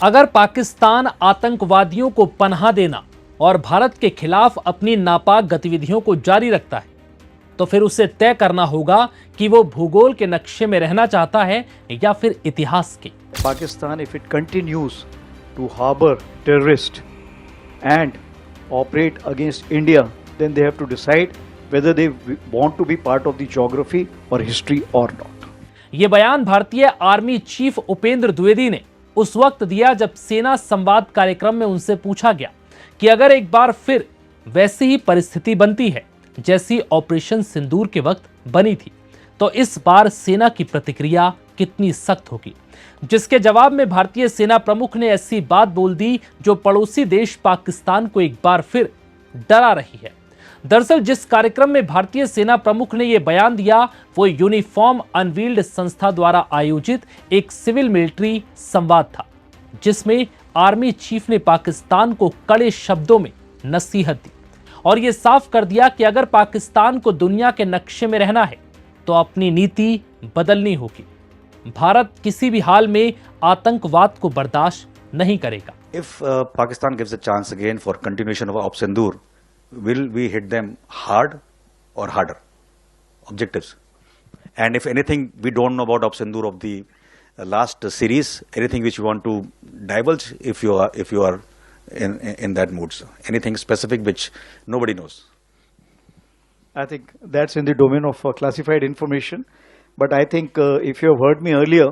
अगर पाकिस्तान आतंकवादियों को पनाह देना और भारत के खिलाफ अपनी नापाक गतिविधियों को जारी रखता है तो फिर उसे तय करना होगा कि वो भूगोल के नक्शे में रहना चाहता है या फिर इतिहास के। Pakistan, if it continues to harbor terrorists and operate against India, then they have to decide whether they want to be part of the geography or history or not. ये बयान भारतीय आर्मी चीफ उपेंद्र द्विवेदी ने उस वक्त दिया जब सेना संवाद कार्यक्रम में उनसे पूछा गया कि अगर एक बार फिर वैसी ही परिस्थिति बनती है जैसी ऑपरेशन सिंदूर के वक्त बनी थी तो इस बार सेना की प्रतिक्रिया कितनी सख्त होगी। जिसके जवाब में भारतीय सेना प्रमुख ने ऐसी बात बोल दी जो पड़ोसी देश पाकिस्तान को एक बार फिर डरा रही है। दरअसल जिस कार्यक्रम में भारतीय सेना प्रमुख ने यह बयान दिया वो यूनिफॉर्म अनवील्ड संस्था द्वारा आयोजित एक सिविल मिलिट्री संवाद था, जिसमें आर्मी चीफ ने पाकिस्तान को कड़े शब्दों में नसीहत दी और यह साफ कर दिया कि अगर पाकिस्तान को दुनिया के नक्शे में रहना है तो अपनी नीति बदलनी होगी। भारत किसी भी हाल में आतंकवाद को बर्दाश्त नहीं करेगा। If Pakistan gives a chance again for continuation of Sindoor, will we hit them hard or harder? Objectives. And if anything we don't know about Sindoor of the last series, anything which you want to divulge if you are in that mood, sir. Anything specific which nobody knows? I think that's in the domain of classified information. But I think if you have heard me earlier,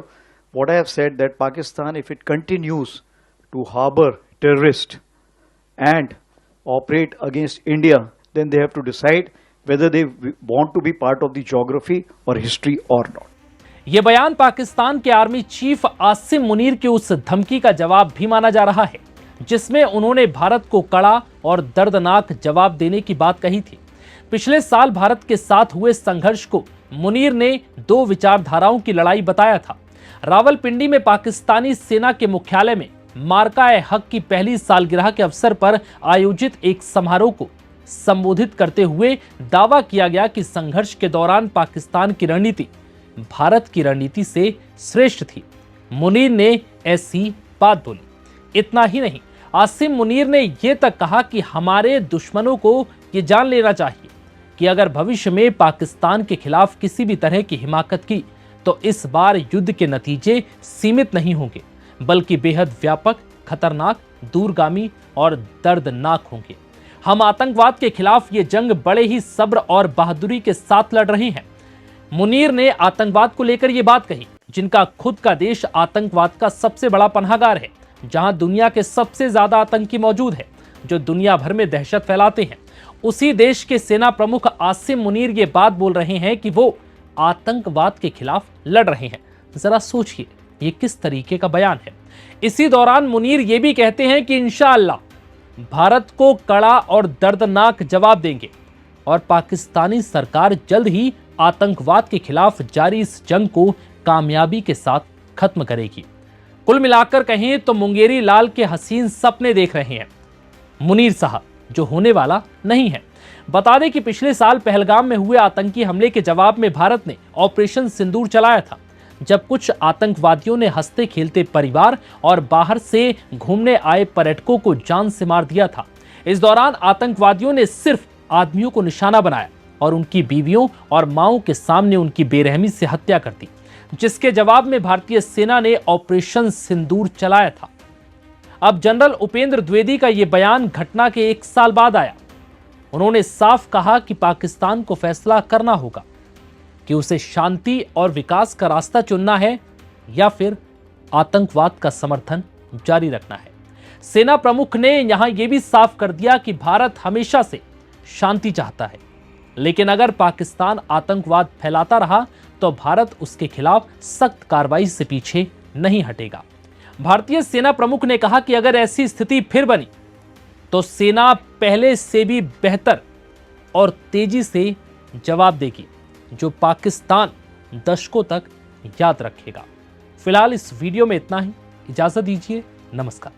what I have said that Pakistan, if it continues to harbor terrorists and operate against India, then they have to decide whether they want to be part of the geography or history or not. यह बयान पाकिस्तान के army chief Asim Munir की उस धमकी का जवाब भी माना जा रहा है जिसमें उन्होंने भारत को कड़ा और दर्दनाक जवाब देने की बात कही थी। पिछले साल भारत के साथ हुए संघर्ष को मुनीर ने दो विचारधाराओं की लड़ाई बताया था। रावलपिंडी में पाकिस्तानी सेना के मुख्यालय में मार्का-ए-हक की पहली सालगिरह के अवसर पर आयोजित एक समारोह को संबोधित करते हुए दावा किया गया कि संघर्ष के दौरान पाकिस्तान की रणनीति भारत की रणनीति से श्रेष्ठ थी। मुनीर ने ऐसी बात बोली। इतना ही नहीं, आसिम मुनीर ने यह तक कहा कि हमारे दुश्मनों को यह जान लेना चाहिए कि अगर भविष्य में पाकिस्तान के खिलाफ किसी भी तरह की हिमाकत की तो इस बार युद्ध के नतीजे सीमित नहीं होंगे बल्कि बेहद व्यापक, खतरनाक, दूरगामी और दर्दनाक होंगे। हम आतंकवाद के खिलाफ ये जंग बड़े ही सब्र और बहादुरी के साथ लड़ रहे हैं। मुनीर ने आतंकवाद को लेकर यह बात कही जिनका खुद का देश आतंकवाद का सबसे बड़ा पनाहगार है, जहां दुनिया के सबसे ज्यादा आतंकी मौजूद है जो दुनिया भर में दहशत फैलाते हैं। उसी देश के सेना प्रमुख आसिम मुनीर ये बात बोल रहे हैं कि वो आतंकवाद के खिलाफ लड़ रहे हैं। जरा सोचिए ये किस तरीके का बयान है। इसी दौरान मुनीर ये भी कहते हैं कि इंशाअल्लाह भारत को कड़ा और दर्दनाक जवाब देंगे और पाकिस्तानी सरकार जल्द ही आतंकवाद के खिलाफ जारी इस जंग को कामयाबी के साथ खत्म करेगी। कुल मिलाकर कहें तो मुंगेरी लाल के हसीन सपने देख रहे हैं मुनीर साहब, जो होने वाला नहीं है। बता दें कि पिछले साल पहलगाम में हुए आतंकी हमले के जवाब में भारत ने ऑपरेशन सिंदूर चलाया था, जब कुछ आतंकवादियों ने हंसते खेलते परिवार और बाहर से घूमने आए पर्यटकों को जान से मार दिया था। इस दौरान आतंकवादियों ने सिर्फ आदमियों को निशाना बनाया और उनकी बीवियों और माओं के सामने उनकी बेरहमी से हत्या कर दी, जिसके जवाब में भारतीय सेना ने ऑपरेशन सिंदूर चलाया था। अब जनरल उपेंद्र द्विवेदी का यह बयान घटना के एक साल बाद आया। उन्होंने साफ कहा कि पाकिस्तान को फैसला करना होगा कि उसे शांति और विकास का रास्ता चुनना है या फिर आतंकवाद का समर्थन जारी रखना है। सेना प्रमुख ने यहां यह भी साफ कर दिया कि भारत हमेशा से शांति चाहता है, लेकिन अगर पाकिस्तान आतंकवाद फैलाता रहा तो भारत उसके खिलाफ सख्त कार्रवाई से पीछे नहीं हटेगा। भारतीय सेना प्रमुख ने कहा कि अगर ऐसी स्थिति फिर बनी तो सेना पहले से भी बेहतर और तेजी से जवाब देगी, जो पाकिस्तान दशकों तक याद रखेगा। फिलहाल इस वीडियो में इतना ही। इजाजत दीजिए। नमस्कार।